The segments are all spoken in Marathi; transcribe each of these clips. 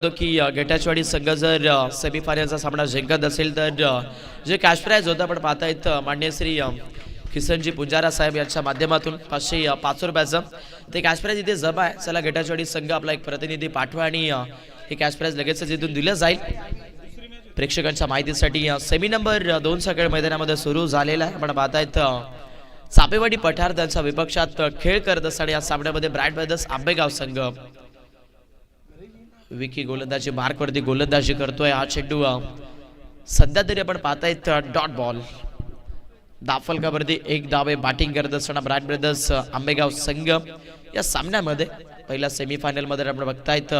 की गेटाचवाडी संघ जर सेमीफायनलचा सामना जिंकत असेल तर जे कॅश प्राइज होतं आपण पाहतायत माननीय श्री किसनजी पुजारा साहेब यांच्या माध्यमातून 505 रुपयाचं ते कॅश प्राइज इथे जमा आहे. चला गेटाचवाडी संघ आपला एक प्रतिनिधी पाठवा आणि हे कॅश प्राइज लगेचच इथून दिलं जाईल. प्रेक्षकांच्या माहितीसाठी सेमी नंबर 2 सकाळ मैदानामध्ये सुरू झालेला आहे. आपण पाहतायत चापेवाडी पठार त्यांच्या विपक्षात खेळ करत असताना या सामन्यामध्ये ब्राईट ब्रदर्स आंबेगाव संघ विकी गोलंदाजी मार्कवरती गोलंदाजी करतोय. हा चेंडू सध्या तरी आपण पाहतायत डॉट बॉल दाफलकावरती एक धावे बॅटिंग करत असताना ब्राईट ब्रदर्स आंबेगाव संघ या सामन्यामध्ये पहिल्या सेमीफायनल मध्ये आपण बघतायत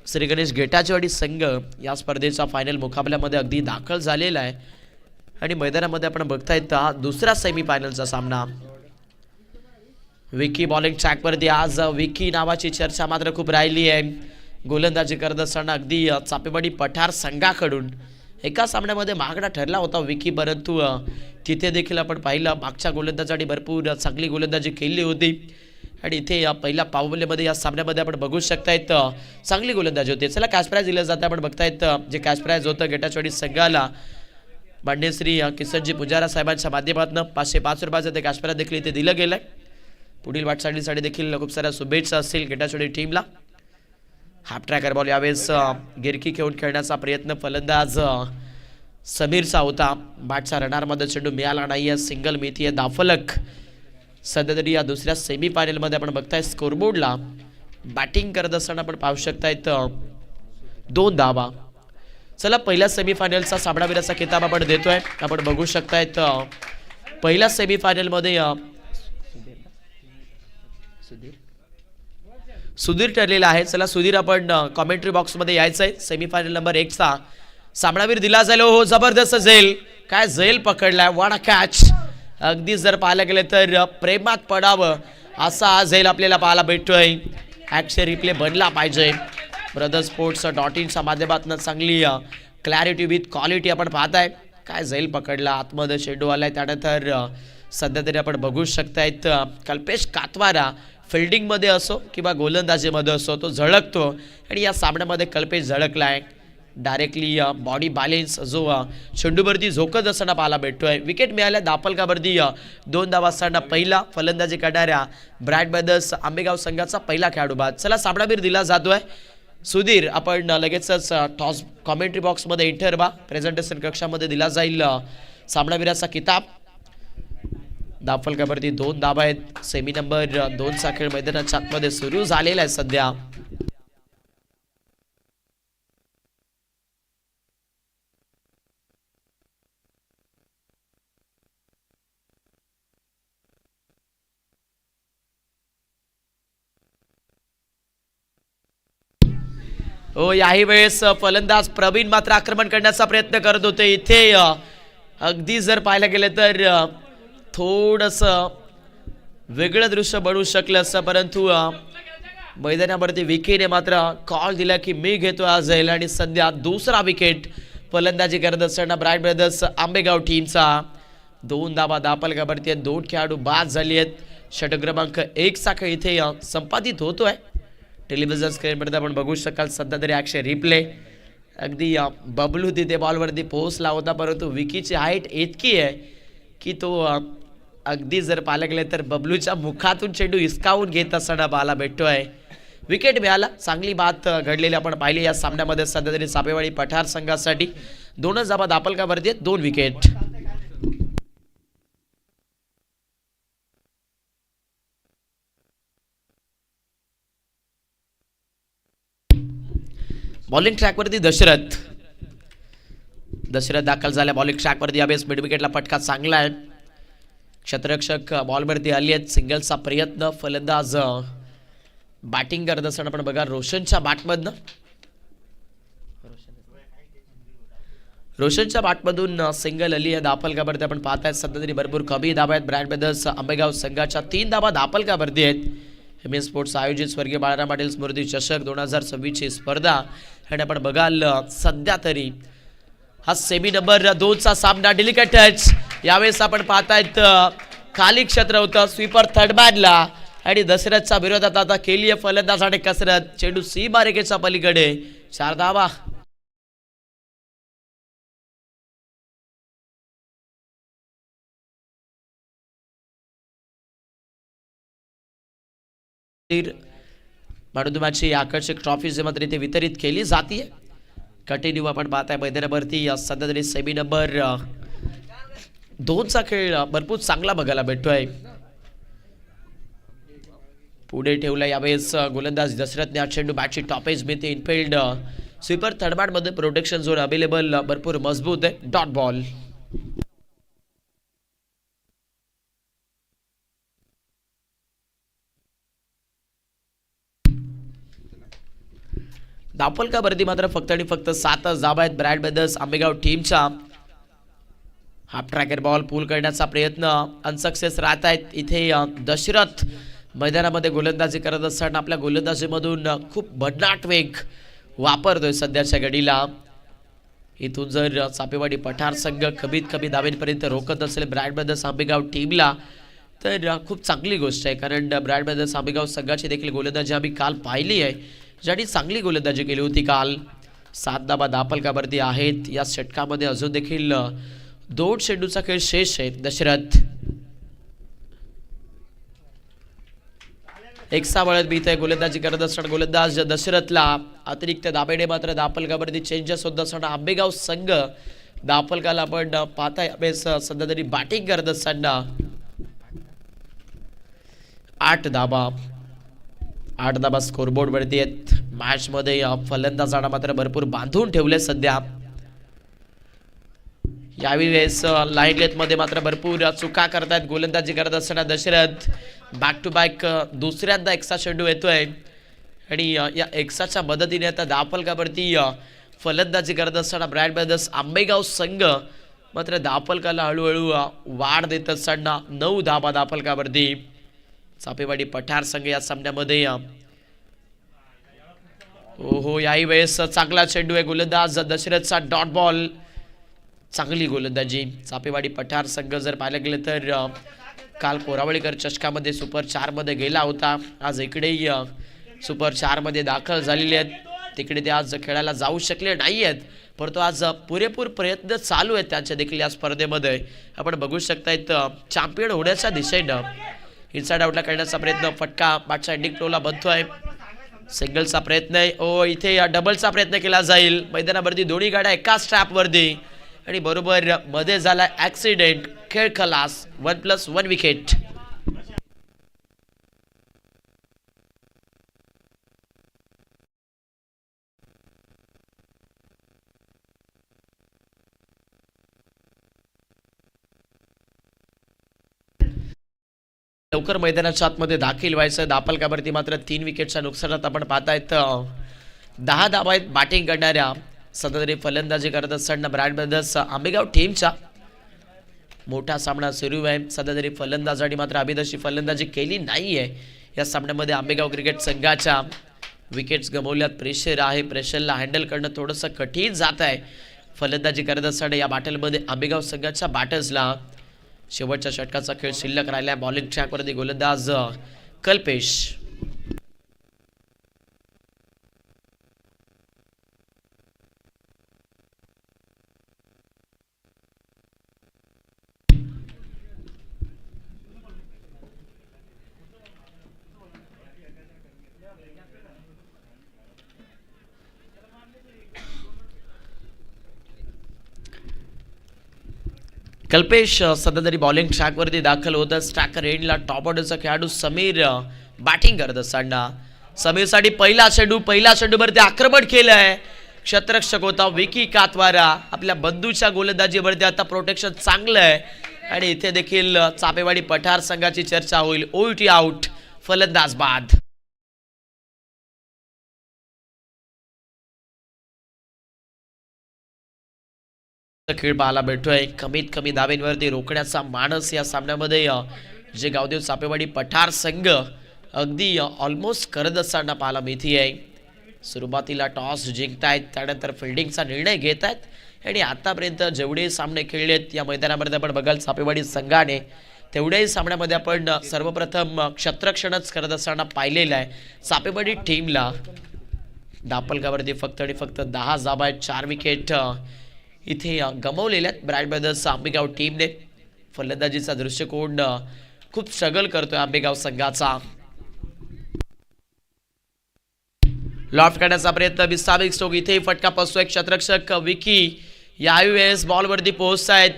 श्री गणेश गेटाचवाडी संघ या स्पर्धेच्या फायनल मुकाबल्यामध्ये अगदी दाखल झालेला आहे आणि मैदानामध्ये आपण बघतायत दुसरा सेमीफायनलचा सामना. विकी बॉलिंग ट्रॅकवरती आज विकी नावाची चर्चा मात्र खूप राहिली आहे. गोलंदाजी करत असताना अगदी चापेवाडी पठार संघाकडून एका सामन्यामध्ये महागडा ठरला होता विकी, परंतु तिथे देखील आपण पाहिलं मागच्या गोलंदाजांनी भरपूर चांगली गोलंदाजी केली होती आणि इथे पहिल्या पावलेमध्ये या सामन्यामध्ये आपण बघू शकतायत चांगली गोलंदाजी होती. चला कॅश प्राइज दिलं जातं. आपण बघतायत जे कॅश प्राइज होतं गेटाचवाडी संघाला माननीय श्री किसनजी पुजारा साहेबांच्या माध्यमातून 505 रुपयाचं ते कॅश प्राइज देखील इथे दिलं गेलंय. पुढील वाटचालीसाठी देखील खूप साऱ्या शुभेच्छा असतील गेटाचवाडी टीमला. हाफ ट्रॅकर बॉल यावेळेस गिरकी घेऊन खेळण्याचा प्रयत्न फलंदाज समीरचा होता. बॅटच्या रडारमध्ये चेंडू मिळाला नाहीये. सिंगल मिळतीये दाफलक. सध्या तरी या दुसऱ्या सेमीफायनलमध्ये आपण बघताय स्कोरबोर्डला बॅटिंग करत असताना आपण पाहू शकतायत 2 धावा. चला पहिल्या सेमीफायनलचा सामनावीराचा किताब आपण देतोय. आपण बघू शकतायत पहिल्या सेमीफायनलमध्ये सुधीर ठरलेला आहे. चला सुधीर आपण कॉमेंट्री बॉक्स मध्ये यायचं आहे. सेमीफायनल नंबर 1 चा सामनावीर दिला जाईल. हो जबरदस्त झेल, काय झेल पकडलाय, वाडा कॅच. अगदी जर पाहायला गेले तर प्रेमात पडावं असा झेल आपल्याला पाहायला भेटतोय. ॲक्शन रिप्ले बनला पाहिजे. ब्रदर sports.in च्या माध्यमातून चांगली क्लॅरिटी विथ क्वालिटी आपण पाहताय. काय झेल पकडला, आतमध्ये चेंडू आलाय. त्यानंतर सध्या तरी आपण बघू शकतायत कल्पेश कातवारा फिल्डिंग मध्ये असो किंवा गोलंदाजीमध्ये असो तो झळकतो आणि या सामन्यामध्ये कल्पेश झळकलाय. डायरेक्टली बॉडी बॅलेन्स जो चेंडूवरती झोकत असताना पाहायला भेटतोय. विकेट मिळाल्या दापलकावरती 2 धावा असताना पहिला फलंदाजी करणाऱ्या ब्राईट ब्रदर्स आंबेगाव संघाचा पहिला खेळाडू बाद. चला सामनावीर दिला जातोय सुधीर. आपण लगेचच टॉस कॉमेंट्री बॉक्समध्ये एंटर व्हा. प्रेझेंटेशन कक्षामध्ये दिला जाईल सामनावीराचा किताब. दाफलकावरती 2 धावा आहेत. सेमी नंबर 2 चा खेळ मैदानाच्या आतमध्ये सुरू झालेला आहे सध्या. हो याही वेळेस फलंदाज प्रवीण मात्र आक्रमण करण्याचा प्रयत्न करत होते. इथे अगदी जर पाहायला गेले तर थोडंसं वेगळं दृश्य बनवू शकलं असतं, परंतु मैदानावरती विकीने मात्र कॉल दिला की मी घेतो आज जाईल आणि सध्या दुसरा विकेट फलंदाजी करत असताना ब्राईट ब्रदर्स आंबेगाव टीमचा 2 धावा दापलकावरती 2 खेळाडू बाद झाली आहेत. षटक क्रमांक 1 चा खेळ इथे संपादित होतोय. टेलिव्हिजन स्क्रीनमध्ये आपण बघू शकाल सध्या तरी ॲक्शन रिप्ले. अगदी बबलू तिथे बॉलवरती पोहोचला होता, परंतु विकीची हाईट इतकी आहे की तो अगदी जर पाहायला गेले तर बबलूच्या मुखातून चेंडू हिसकावून घेत असताना पाहायला भेटतोय. विकेट मिळाला. चांगली बात घडलेली आपण पाहिली या सामन्यामध्ये. सध्या तरी चापेवाडी पठार संघासाठी 2 धावा दापलकावरती 2 विकेट. बॉलिंग ट्रॅकवरती दशरथ दाखल झाल्या. बॉलिंग ट्रॅकवरती यावेळेस मिड विकेटला फटका चांगला आहे. क्षेत्ररक्षक बॉलवरती आली आहेत. सिंगलचा प्रयत्न. फलंदाज बॅटिंग करत असताना आपण बघा रोशनच्या बॅटमधनं रोशनच्या बॅटमधून सिंगल आली आहे दापलकावरती. आपण पाहतायत सध्या तरी भरपूर कमी धाबा आहेत ब्रँड ब्रदर्स आंबेगाव संघाच्या. 3 धाबा दापलकावरती आहेत. एम स्पोर्ट्स आयोजित स्वर्गीय बाळाराम पाटील स्मृती चषक 2026 ची स्पर्धा. आणि आपण बघाल सध्या तरी हा सेमी नंबर 2 चा सामना. डेलिकेट टच यावेळेस आपण पाहतायत खाली क्षेत्र होतं स्वीपर थर्ड बॅटला आणि दशरथच्या विरोधात आता केली आहे फलंदाज आणि कसरत. चेंडू सीमारेषेच्या पलीकडे 4 धावा. माणुदुमाची आकर्षक ट्रॉफी जे मात्र इथे वितरित केली जाते. कंटिन्यू आपण पाहताय मैदानावरती सध्या तरी सेमी नंबर 2 चा खेळ भरपूर चांगला बघायला भेटतोय. पुढे ठेवला यावेळेस गोलंदाज दशरथने. चेंडू बॅटची टॉपेज मिळते इनफिल्ड स्वीपर थर्ड मध्ये प्रोटेक्शन झोन अवेलेबल भरपूर मजबूत आहे. Dot ball. दापलकावरती मात्र फक्त आणि फक्त 7 धाबा आहेत ब्रँड ब्रदर्स आंबेगाव टीमच्या. हाफ ट्रॅकर बॉल पूल करण्याचा प्रयत्न अनसक्सेस राहत आहेत. इथे दशरथ मैदानामध्ये गोलंदाजी करत असताना आपल्या गोलंदाजीमधून खूप भन्नाट वेग वापरतोय सध्याच्या घडीला. इथून जर चापेवाडी पठार संघ कमीत कमी धावेपर्यंत रोखत असेल ब्रँड ब्रदर्स आंबेगाव टीमला तर खूप चांगली गोष्ट आहे. कारण ब्रँड ब्रदर्स आंबेगाव संघाची देखील गोलंदाजी आम्ही काल पाहिली आहे, ज्यांनी चांगली गोलंदाजी केली होती काल. 7 धाबा दापलकावरती आहेत. या षटकामध्ये अजून देखील 2 चेंडूचा खेळ शेष आहे. दशरथ वळत बीत आहे गोलंदाजी करत असताना गोलंदाज दशरथला अतिरिक्त दाबेने मात्र दापलकावरती चेंजेस होत असताना आंबेगाव संघ दापलकाला आपण पाहताय सध्या तरी बॅटिंग करत असताना 8 धाबा स्कोरबोर्ड वरती आहेत. मॅच मध्ये फलंदाजांना मात्र भरपूर बांधून ठेवले सध्या. यावेळेस लाईन लेथ मध्ये मात्र भरपूर चुका करतायत गोलंदाजी करत असताना दशरथ. बॅक टू बॅक दुसऱ्यांदा एक्स्ट्रा चेंडू येतोय आणि या एक्स्ट्राच्या मदतीने आता दापलकावरती फलंदाजी करत असताना ब्रँड ब्रदर्स आंबेगाव संघ मात्र दापलकाला हळूहळू वाढ देत असताना 9 धाबा दापलकावरती. चापेवाडी पठार संघ या सामन्यामध्ये हो याही वेळेस चांगला चेंडू आहे गोलंदाज दशरथचा. Dot ball. चांगली गोलंदाजी चापेवाडी पठार संघ जर पाहायला गेलं तर काल कोरावळीकर चषकामध्ये सुपर 4 मध्ये गेला होता. आज इकडेही सुपर 4 मध्ये दाखल झालेले आहेत. तिकडे ते आज खेळायला जाऊ शकले नाही आहेत, परंतु आज पुरेपूर प्रयत्न चालू आहेत त्यांच्या देखील या स्पर्धेमध्ये. आपण बघू शकतायत चॅम्पियन होण्याच्या दिशेनं इनसाइड आउटला करण्याचा प्रयत्न. फटका बॅटच्या एंडिंग टोला बनतोय. सिंगलचा प्रयत्न आहे. इथे डबलचा प्रयत्न केला जाईल. मैदानावरती दोन्ही गाड्या एकाच स्ट्रॅपवरती आणि बरोबर मध्ये झाला ऍक्सिडेंट. खेळ खलास. 1+1 विकेट. लवकर मैदानाच्या आतमध्ये दाखल व्हायचं. दापलकावरती मात्र 3 विकेटच्या नुकसानात आपण पाहतायत 10 धाबा आहेत बॅटिंग करणाऱ्या. सध्या तरी फलंदाजी करत असताना ब्रँड ब्रदर्स आंबेगाव टीमच्या. मोठा सामना सुरू आहे. सध्या तरी फलंदाजांनी मात्र अभिदशी फलंदाजी केली नाहीये या सामन्यामध्ये आंबेगाव क्रिकेट संघाच्या. विकेट्स गमावल्यात. प्रेशर आहे. प्रेशरला हँडल करणं थोडंसं कठीण जात आहे फलंदाजी करत असताना या बॅटलमध्ये आंबेगाव संघाच्या बॅटर्सला. शेवटच्या षटकाचा खेळ शिल्लक राहिला. बॉलिंग ट्रॅकवरती गोलंदाज कल्पेश. कल्पेश सध्या तरी बॉलिंग ट्रॅकवरती दाखल होतं. स्ट्रॅकर एंडला टॉप ऑर्डरचा खेळाडू समीर बॅटिंग करत असताना. समीरसाठी पहिला चेंडूवरती आक्रमण केलंय. क्षेत्ररक्षक होता विकी कातवारा. आपल्या बंधूच्या गोलंदाजीवरती आता प्रोटेक्शन चांगलं आहे आणि इथे देखील चापेवाडी पठार संघाची चर्चा होईल. ओटी आउट. फलंदाज बाद. खेळ पाहायला भेटतोय. कमीत कमी धावेंवरती रोखण्याचा मानस या सामन्यामध्ये जे गावदेव चापेवाडी पठार संघ अगदी ऑलमोस्ट करत असताना पाहायला मिळते. सुरुवातीला टॉस जिंकतायत, त्यानंतर फिल्डिंगचा निर्णय घेत आहेत आणि आतापर्यंत जेवढे सामने खेळलेत या मैदानामध्ये आपण बघाल चापेवाडी संघाने तेवढ्याही सामन्यामध्ये आपण सर्वप्रथम क्षेत्ररक्षणच करत असताना पाहिलेलं आहे. चापेवाडी टीमला दापलकावरती फक्त आणि फक्त 10 धावा आहेत, 4 विकेट इथे गमावलेल्या आहेत ब्राईट ब्रदर्स आंबेगाव टीमने. फलंदाजीचा दृष्टिकोन खूप स्ट्रगल करतोय आंबेगाव संघाचा. लॉफ्ट करण्याचा प्रयत्न, विस्तारित स्ट्रोक, इथेही फटका बसतोय. क्षेत्ररक्षक विकी याही वेळेस बॉलवरती पोहोचतायत.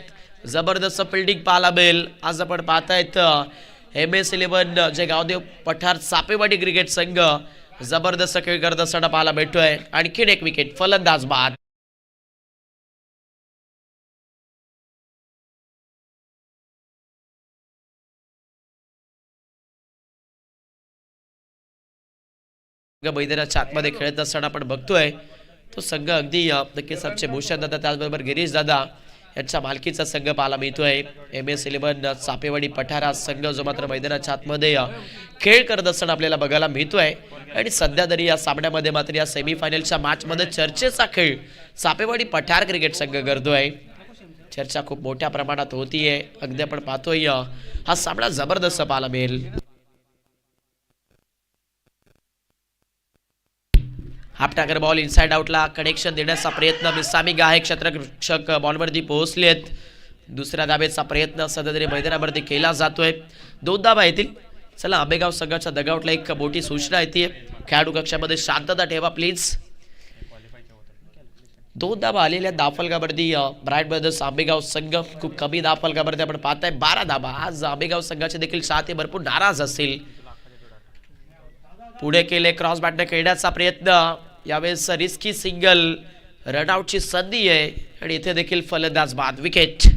जबरदस्त फिल्डिंग पाहायला मिळेल. आज आपण पाहतायत MS11 जे गावदेव पठार चापेवाडी क्रिकेट संघ जबरदस्त खेळ करत असताना पाहायला भेटतोय. आणखीन एक विकेट, फलंदाज बाद. मैदानाच्या आतमध्ये खेळत असताना आपण बघतोय तो संघ अगदी नक्कीच आमचे भूषण दादा त्याचबरोबर गिरीश दादा यांच्या मालकीचा संघ पाहायला मिळतोय. MS11 चापेवाडी पठारा संघ जो मात्र मैदानाच्या आतमध्ये खेळ करत असताना आपल्याला बघायला मिळतोय. आणि सध्या तरी या सामन्यामध्ये मात्र या सेमीफायनलच्या मॅचमध्ये चर्चेचा खेळ चापेवाडी पठार क्रिकेट संघ करतोय. चर्चा खूप मोठ्या प्रमाणात होतीये. अगदी आपण पाहतोय हा सामना जबरदस्त पाहायला मिळेल. हाफ टाकर बॉल इनसाइड आउटला कनेक्शन देण्याचा प्रयत्न, मिसामिग आहे. क्षेत्ररक्षक बॉलवरती पोहोचलेत. दुसऱ्या धाबेचा प्रयत्न सध्या तरी मैदानावरती केला जातोय. 2 धाबा येतील. चला आंबेगाव संघाच्या दगावटला एक मोठी सूचना येते. खेळाडू कक्षामध्ये शांतता ठेवा प्लीज. 2 धाबा आलेल्या दाफलगावरती ब्राईट ब्रदर्स आंबेगाव संघ खूप कमी दाफलगावरती आपण पाहताय 12 धाबा. आज आंबेगाव संघाचे देखील चाहते भरपूर नाराज असतील. पुढे केले क्रॉस बॅटने खेळण्याचा प्रयत्न, यावेळेस रिस्की सिंगल, रनआउटची संधी आहे आणि इथे देखील फलंदाज बाद, विकेट.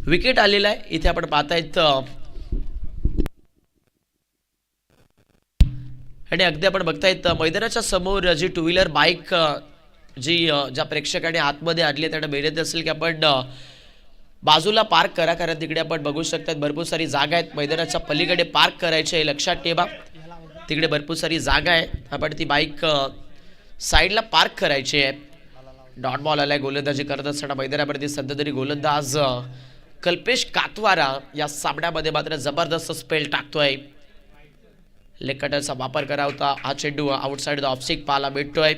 विकेट आलेला आहे. इथे आपण पाहतायत आणि अगदी आपण बघतायत मैदानाच्या समोर जी 2 व्हीलर बाईक जी ज्या प्रेक्षकांनी आतमध्ये आणली त्यांना मिळत असेल की आपण बाजूला पार्क करा, कारण तिकडे आपण बघू शकतात भरपूर सारी जागा आहेत. मैदानाच्या पलीकडे पार्क करायचे आहे, लक्षात ठेवा. तिकडे भरपूर सारी जागा आहे, आपण ती बाईक साईडला पार्क करायची आहे. डॉट बॉल आलाय. गोलंदाजी करत असताना मैदानावरती सध्या तरी गोलंदाज कल्पेश कातवारा या सामन्यामध्ये मात्र जबरदस्त स्पेल टाकतोय. लेग कटरचा वापर करा होता. हा चेंडू आउटसाइड द ऑफ स्टिक पाहायला भेटतोय.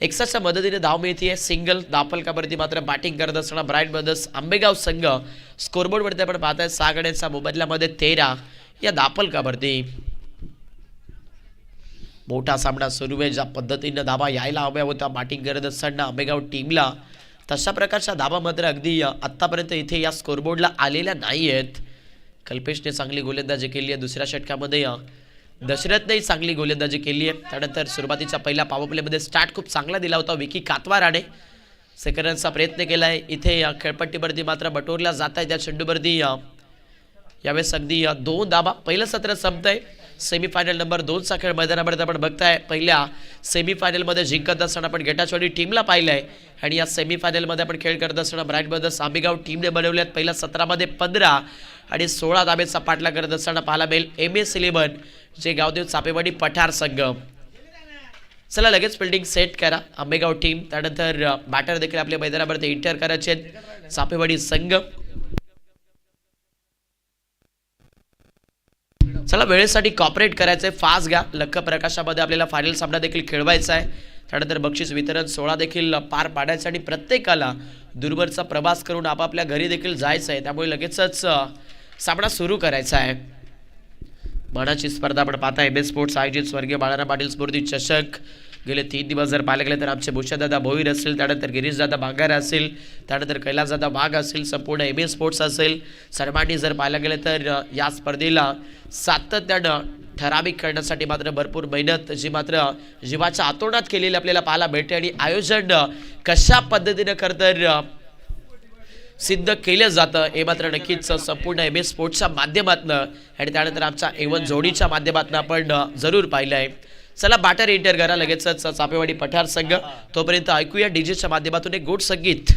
एक्साच्या मदतीने धाव मिळतीये. सिंगल दाफलकावरती मात्र बॅटिंग करत असताना ब्राईट ब्रदर्स आंबेगाव संघ स्कोरबोर्डवरती आपण पाहताय 6 गड्यांचा मोबदल्यामध्ये 13 या दाफलकावरती. मोठा सामना सुरू आहे. ज्या पद्धतीने धावा यायला हव्या होत्या बॅटिंग करत असताना आंबेगाव टीमला, तशा प्रकारच्या धावा मात्र अगदी आत्तापर्यंत इथे या स्कोरबोर्डला आलेल्या नाही आहेत. कल्पेशने चांगली गोलंदाजी केली आहे. दुसऱ्या षटकामध्ये दशरथनेही चांगली गोलंदाजी केली आहे. त्यानंतर सुरुवातीच्या पहिल्या पॉवर प्लेमध्ये स्टार्ट खूप चांगला दिला होता विकी कातवाराने. सेकंड रनचा प्रयत्न केला आहे. इथे खेळपट्टीवरती मात्र बटोरल्या जात आहे त्या चेंडूवरती. यावेळेस अगदी 2 धाबा. पहिलं सत्र संपतंय. सेमीफायनल नंबर 2चा खेळ मैदानामध्ये आपण बघताय. पहिल्या सेमीफायनलमध्ये जिंकत असताना आपण गेटाचवाडी टीमला पाहिलंय आणि या सेमीफायनलमध्ये आपण खेळ करत असताना ब्राईट ब्रदर्स आंबेगाव टीमने बनवल्यात. पहिल्या सत्रामध्ये 15 आणि 16 धाब्याचा पाठला करत असताना पाहायला मिळेल MS11 जे गावदेव चापेवाडी पठार संघ. चला लगेच फिल्डिंग सेट करा आंबेगाव टीम. त्यानंतर बॅटर देखील आपल्या मैदानावरती एंटर करायचे आहेत चापेवाडी संघ. चला वेळेसाठी कॉपरेट करायचंय, फास्ट घ्या. लख प्रकाशामध्ये आपल्याला फायनल सामना देखील खेळवायचा आहे. त्यानंतर बक्षीस वितरण सोहळा देखील पार पाडायचा आणि प्रत्येकाला दूरवरचा प्रवास करून आपापल्या घरी देखील जायचं आहे. त्यामुळे लगेचच सामना सुरू करायचा आहे. मानाची स्पर्धा आपण पाहता MS स्पोर्ट्स आयोजित स्वर्गीय बाळाराम पाटील स्फूर्ती चषक गेले 3 दिवस जर पाहायला गेले तर आमचे भूषणदादा भोईर असतील, त्यानंतर गिरीशदादा बांगार असेल, त्यानंतर कैलासदादा वाघ असेल, संपूर्ण एम स्पोर्ट्स असेल, सर्वांनी जर पाहायला गेलं तर या स्पर्धेला सातत्यानं ठराविक करण्यासाठी मात्र भरपूर मेहनत जी मात्र जीवाच्या आतोनात केलेली आपल्याला पाहायला भेटते आणि आयोजन कशा पद्धतीनं करतं सिद्ध केलं जातं हे मात्र नक्कीच संपूर्ण एम स्पोर्ट्सच्या माध्यमातून आणि त्यानंतर आमच्या एवन जोडीच्या माध्यमातून आपण जरूर पाहिलं आहे. चला बाटर एंटर करा लगेचच चापेवाडी पठार संघ. तोपर्यंत ऐकूया डीजेच्या माध्यमातून एक गोड संगीत.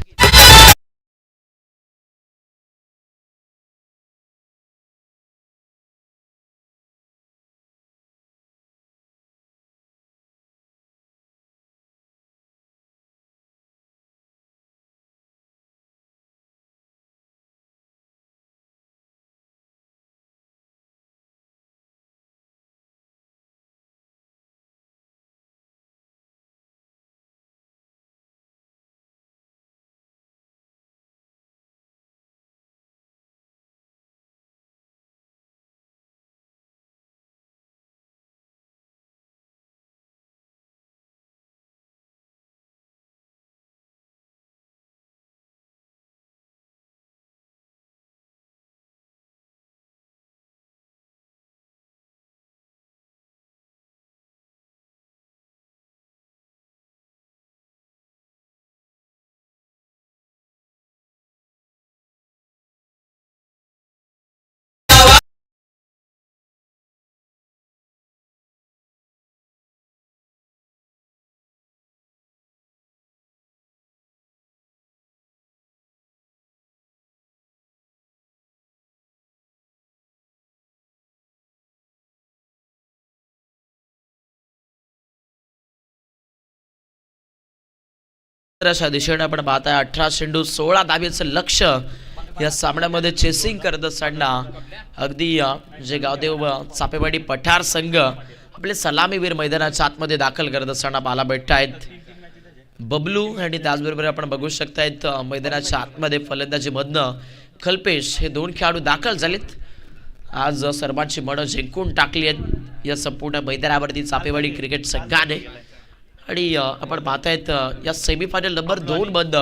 अशा दिशेने आपण पाहताय 18 चेंडू 16 धाबेचं लक्ष या सामन्यामध्ये चेसिंग करत असताना अगदी जे गावदेव चापेवाडी पठार संघ आपले सलामीवीर मैदानाच्या आतमध्ये दाखल करत असताना पाहायला भेटत आहेत. बबलू आणि त्याचबरोबर आपण बघू शकतायत मैदानाच्या आतमध्ये फलंदाजी मधनं कल्पेश हे दोन खेळाडू दाखल झालेत. आज सर्वांची मनं जिंकून टाकली आहेत या संपूर्ण मैदानावरती चापेवाडी क्रिकेट संघाने. आणि आपण पाहतायत या सेमीफायनल नंबर 2 मध्ये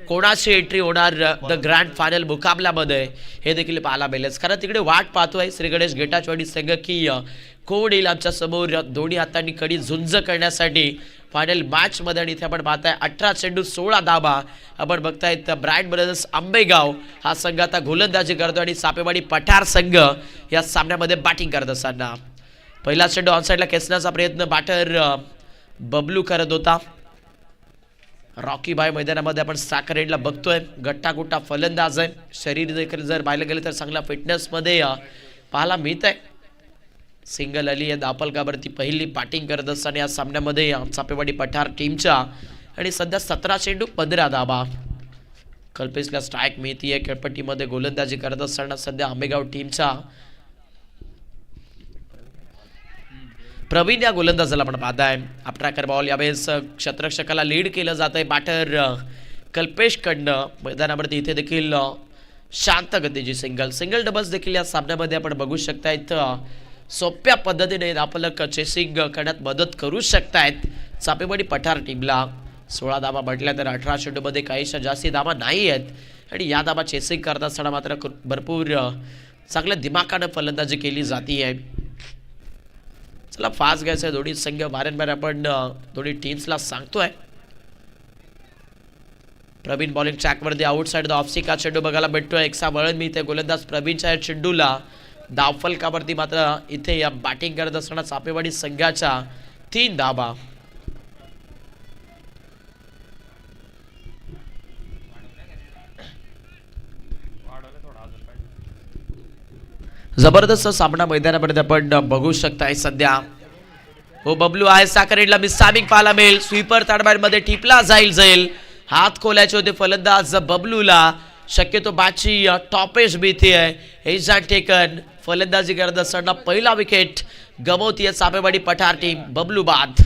कोणाची एंट्री होणार द ग्रँड फायनल मुकाबल्यामध्ये हे देखील पाहायला मिळेल. कारण तिकडे वाट पाहतोय श्री गणेश गेटाचवाडी संघ की कोण येईल आमच्या समोर दोन्ही हातांनी कडी झुंज करण्यासाठी फायनल मॅच मध्ये. आणि इथे आपण पाहताय 18 चेंडू 16 धाबा आपण बघतायत. ब्राईट ब्रदर्स आंबेगाव हा संघ आता गोलंदाजी करतो आणि चापेवाडी पठार संघ या सामन्यामध्ये बॅटिंग करत असताना पहिला चेंडू ऑनसाईडला खेचण्याचा प्रयत्न बॅटर बबलू करत होता. रॉकी भाई मैदानामध्ये आपण साखर एंडला बघतोय. गट्टागुट्टा फलंदाज आहे. शरीर देखील जर पाहिलं गेलं तर चांगला फिटनेसमध्ये पाहायला मिळत आहे. सिंगल आली आहे दापलकावरती पहिली बॅटिंग करत असताना या सामन्यामध्ये चापेवाडी पठार टीमच्या. आणि सध्या 17 चेंडू 15 धाबा कल्पेशला स्ट्राईक मिळतीये. खेळपट्टीमध्ये गोलंदाजी करत असताना सध्या आंबेगाव टीमच्या प्रवीण या गोलंदाजाला आपण पाहताय. अट्रॅकर बॉल यावेळेस क्षेत्ररक्षकाला लीड केलं जात आहे बॅटर कल्पेश कडनं मैदानावरती. इथे देखील शांत गतीची सिंगल डबल्स देखील या सामन्यामध्ये आपण बघू शकतायत. सोप्या पद्धतीने आपलं चेसिंग करण्यात मदत करू शकतायत चापेवाडी पठार टीमला. 16 धाबा म्हटल्या तर 18 चेंडूमध्ये काहीशा जास्ती धाबा नाही आहेत. आणि या धाबा चेसिंग करत असताना मात्र भरपूर चांगल्या दिमाखानं फलंदाजी केली जाते आहे. चला फास्ट घ्यायचं आहे दोन्ही संघ वारंवार आपण दोन्ही टीम्सला सांगतोय. प्रवीण बॉलिंग ट्रॅकवरती आउटसाइड द ऑफ का चेंडू बघायला भेटतोय. एकसा वळण मिळते गोलंदाज प्रवीणच्या या चेंडूला. धावफलकावरती मात्र इथे या बॅटिंग करत असताना चापेवाडी संघाच्या 3 धाबा. जबरदस्त सामना मैदानामध्ये आपण बघू शकताय सध्या. हो बबलू आहे साखरेडला मिसामिंग पाहायला मिळेल. स्वीपर ताडबाडमध्ये टिपला जाईल हात खोलायचे होते फलंदाज बबलूला. शक्यतो बॅटची टॉपेज भीती आहे. एजा टेकन फलंदाजी करत असताना पहिला विकेट गमवतीये चापेवाडी पठार टीम. बबलू बाद.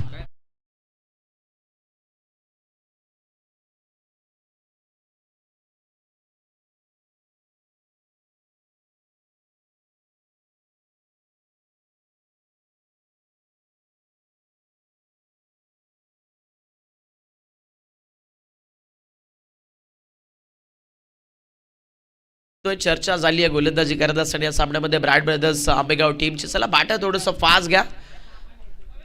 चर्चा झाली आहे गोलंदाजी करत असताना या सामन्यामध्ये ब्राईट ब्रदर्स आंबेगाव टीमची. चला बाटा थोडंसं फास्ट घ्या,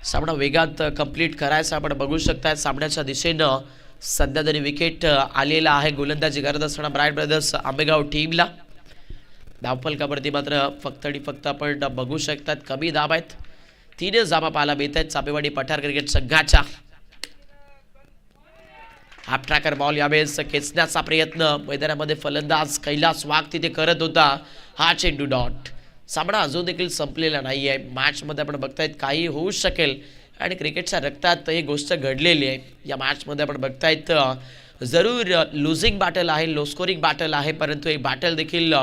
सामना वेगात कंप्लीट करायचा आपण बघू शकताय. सामन्याच्या दिशेनं सध्या तरी विकेट आलेला आहे गोलंदाजी करत असताना ब्राईट ब्रदर्स आंबेगाव टीमला. धावफलकावरती मात्र फक्त आपण बघू शकतात कमी धाब आहेत. 3 धाबा पाहायला मिळत आहेत चापेवाडी पठार क्रिकेट संघाच्या. हाफ ट्रॅकर बॉल यावेळेस खेचण्याचा प्रयत्न मैदानामध्ये फलंदाज कैलास वाघ तिथे करत होता. हा चेंडू डॉट. सामना अजून देखील संपलेला नाही आहे. मॅचमध्ये आपण बघतायत काही होऊ शकेल आणि क्रिकेटच्या रक्तात ही गोष्ट घडलेली आहे. या मॅचमध्ये आपण बघतायत जरूर लुझिंग बॅटल आहे, लो स्कोरिंग बॅटल आहे, परंतु एक बॅटल देखील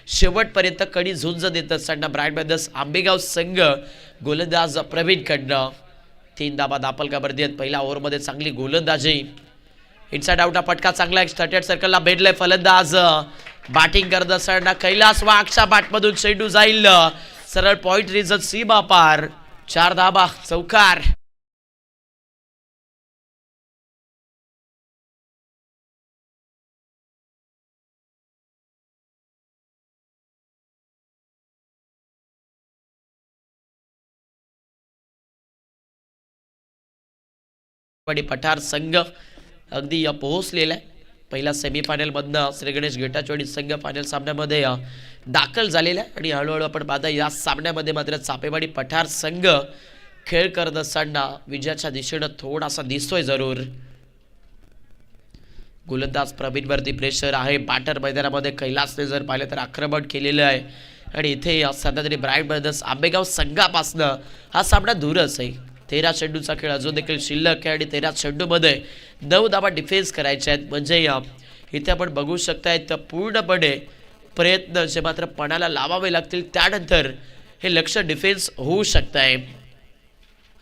शेवटपर्यंत कडी झुंज देत असताना ब्राईट ब्रदर्स आंबेगाव संघ गोलंदाज प्रवीण कडनं 3 धाबा दापलकावरती आहेत. पहिल्या ओव्हरमध्ये चांगली गोलंदाजी. इनसाइड आउट फटका चांगला एक स्टार्टेड सर्कलला भेटलाय. फलंदाज बॅटिंग करत असताना कैलास वाघच्या बॅटमधून चेंडू जाईल सरळ पॉइंट रिजन सीमा पार. 4 धाबा चौकार. पठार संघ अगदी पोहोचलेला आहे. पहिला सेमीफायनलमधनं श्री गणेश गेटाचवाडी संघ फायनल सामन्यामध्ये दाखल झालेला आहे आणि हळूहळू आपण पाहता या सामन्यामध्ये मात्र चापेवाडी पठार संघ खेळ करत असताना विजयाच्या दिशेनं थोडासा दिसतोय जरूर. गोलंदाज प्रवीणवरती प्रेशर आहे. बॅटर मैदानामध्ये कैलासने जर पाहिलं तर आक्रमण केलेलं आहे आणि इथे सध्या तरी ब्राईट ब्रदर्स आंबेगाव संघापासनं हा सामना दूरच आहे. 13 चेंडूचा खेळ अजून देखील शिल्लक आहे आणि 13 चेंडूमध्ये 9 धाबा डिफेन्स करायचे आहेत. म्हणजे इथे आपण बघू शकतायत पूर्णपणे प्रयत्न जे मात्र पणाला लावावे लागतील त्यानंतर हे लक्ष डिफेन्स होऊ शकत आहे.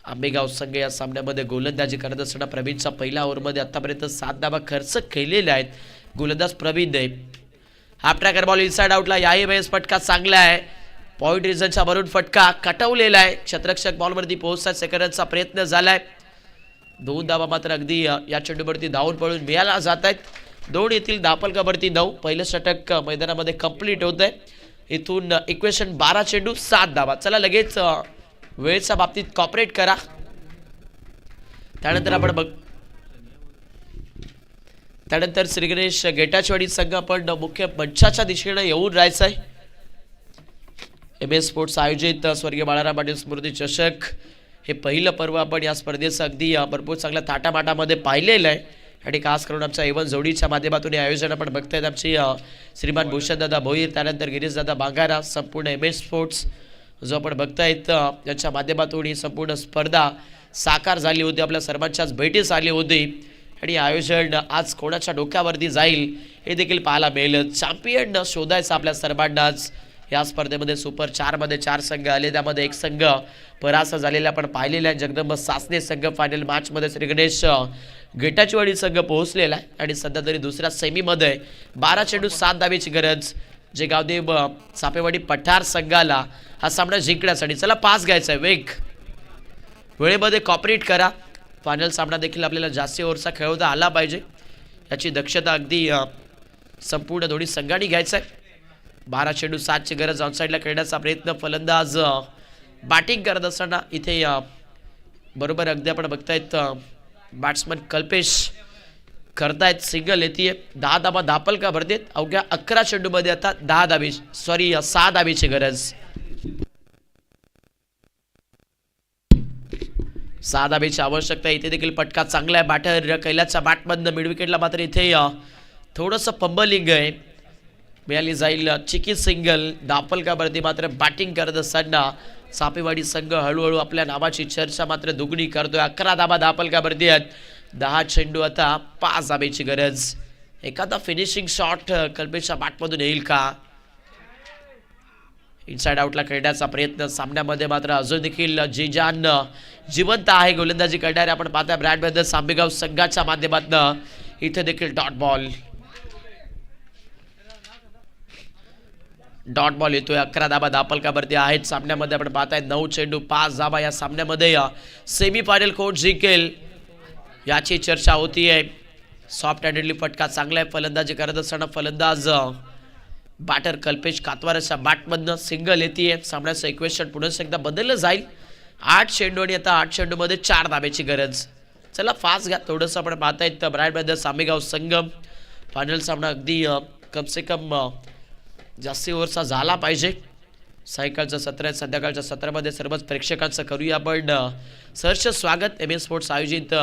आंबेगाव संघ या सामन्यामध्ये गोलंदाजी करत असताना प्रवीणचा पहिल्या ओव्हरमध्ये आतापर्यंत 7 धाबा खर्च केलेले आहेत गोलंदाज प्रवीणने. हाफ ट्रॅकर बॉल इनसाइड आउटला. याही वेळेस फटका चांगला आहे. पॉइंट रिझनच्या वरून फटका कटवलेला आहे. क्षेत्ररक्षक बॉलवरती पोहोचतात. सेकंडचा प्रयत्न झालाय. 2 धाबा मात्र अगदी या चेंडूवरती धावून पळून मिळाला जात आहेत. 2 येथील धापलकावरती 9. पहिलं षटक मैदानामध्ये कंप्लीट होत आहे. इथून इक्वेशन 12 चेंडू 7 धाबा. चला लगेच वेळेच्या बाबतीत कॉपरेट करा. त्यानंतर श्री गणेश गेटाचवाडी संघ आपण मुख्य मंचाच्या दिशेनं येऊन राहायचं आहे. MS स्पोर्ट्स आयोजित स्वर्गीय बाळाराम पाटील स्मृती चषक हे पहिलं पर्व आपण या स्पर्धेचं अगदी भरपूर चांगल्या थाटामाटामध्ये पाहिलेलं आहे आणि खास करून आमच्या एवन जोडीच्या माध्यमातून हे आयोजन आपण बघतायत. आमची श्रीमान भूषणदादा भोईर, त्यानंतर गिरीशदादा बांगारा, संपूर्ण MS स्पोर्ट्स जो आपण बघतायत यांच्या माध्यमातून ही संपूर्ण स्पर्धा साकार झाली होती. आपल्या सर्वांच्याच भेटीस आली होती आणि आयोजन आज कोणाच्या डोक्यावरती जाईल हे देखील पाहायला मिळेल. चॅम्पियन शोधायचं आपल्या सर्वांनाच. या स्पर्धेमध्ये सुपर 4 मध्ये 4 संघ आले, त्यामध्ये एक संघ परास्त झालेला आपण पाहिलेला आहे. जगदंब सासने संघ फायनल मॅचमध्ये श्री गणेश गेटाचवाडी संघ पोहोचलेला आहे आणि सध्या तरी दुसऱ्या सेमीमध्ये 12 चेंडू 7 धावेची गरज जे गावदेव चापेवाडी पठार संघाला हा सामना जिंकण्यासाठी. चला पास घ्यायचा आहे. वेग वेळेमध्ये कॉपरेट करा. फायनल सामना देखील आपल्याला जास्ती ओव्हरचा खेळवता आला पाहिजे याची दक्षता अगदी संपूर्ण दोन्ही संघांनी घ्यायचं आहे. 12 चेंडू 7 ची गरज. ऑनसाईडला खेळण्याचा प्रयत्न. फलंदाज बॅटिंग करत असताना इथे बरोबर अगदी आपण बघतायत बॅट्समन कल्पेश करतायत. सिंगल येते. 10 धाबा दापलका भरतेत. अवघ्या 11 चेंडूमध्ये आता 6 धावेची गरज. 6 धावेची आवश्यकता. इथे देखील फटका चांगला आहे. बॅटर कैलासच्या बॅटमधनं मिड विकेटला मात्र इथे थोडंसं पंबलिंग आहे. मिळाली जाईल चिकी सिंगल. दापलकावरती मात्र बॅटिंग करत असताना चापेवाडी संघ हळूहळू आपल्या नावाची चर्चा मात्र दुगणी करतोय. 11 धाबा दापलकावरती आहेत. 10 चेंडू आता 5 धावेची गरज. एखादा फिनिशिंग शॉट कल्पेशच्या बॅटमधून येईल का? इनसाइड आउटला खेळण्याचा प्रयत्न. सामन्यामध्ये मात्र अजून देखील जिजान जिवंत आहे गोलंदाजी करणारे आपण पाहता ब्राईट ब्रदर्स आंबेगाव संघाच्या माध्यमातून. इथे देखील डॉट बॉल येतोय. 11 धाबा दापलकावरती आहेत. सामन्यामध्ये आपण पाहताय 9 चेंडू 5 धाबा. या सामन्यामध्ये सेमीफायनल कोण जिंकेल याची चर्चा होतीये. सॉफ्ट हँडेडली फटका चांगला आहे. फलंदाजी करत असताना फलंदाज बॅटर कल्पेश कातवारच्या बॅटमधनं सिंगल येते. सामन्याचं इक्वेशन पुन्हा एकदा बदललं जाईल. 8 चेंडू आणि आता 8 चेंडूमध्ये 4 धाब्याची गरज. चला फास्ट घ्या थोडंसं. आपण पाहतायत ब्रायट ब्रदर्स आंबेगाव संगम फायनल सामना अगदी कमसे कम जास्ती ओव्हरचा झाला पाहिजे. सायंकाळचं सत्र आहे. संध्याकाळच्या सत्रामध्ये सर्वच प्रेक्षकांचं करूया आपण सहर्ष स्वागत. MS स्पोर्ट्स आयोजित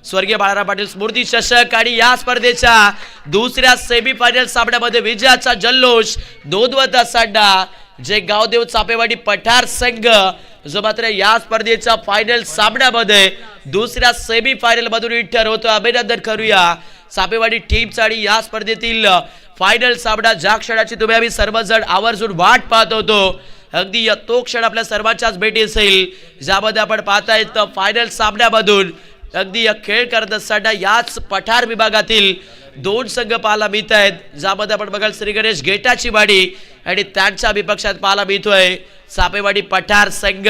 स्वर्गीय बाळाराम पाटील स्मृती चषक आणि या स्पर्धेच्या दुसऱ्या सेमीफायनल सामन्यामध्ये विजयाचा जल्लोष नोंदवत असताना जे गावदेव चापेवाडी पठार संघ जो मात्र या स्पर्धेच्या फायनल सामन्यामध्ये दुसऱ्या सेमीफायनल मधून एंटर होतो. अभिनंदन करूया चापेवाडी टीमचा. आणि या स्पर्धेतील फायनल सामना ज्या क्षणाची तुम्ही आम्ही सर्वजण आवर्जून वाट पाहत होतो अगदी तो क्षण आपल्या सर्वांच्याच भेटी असेल ज्यामध्ये आपण पाहतायत फायनल सामन्यामधून अगदी खेळ करत असताना याच पठार विभागातील 2 संघ पाहायला मिळत आहेत. ज्यामध्ये आपण बघाल श्री गणेश गेटाची वाडी आणि त्यांच्या विपक्षात पाहायला मिळतोय चापेवाडी पठार संघ.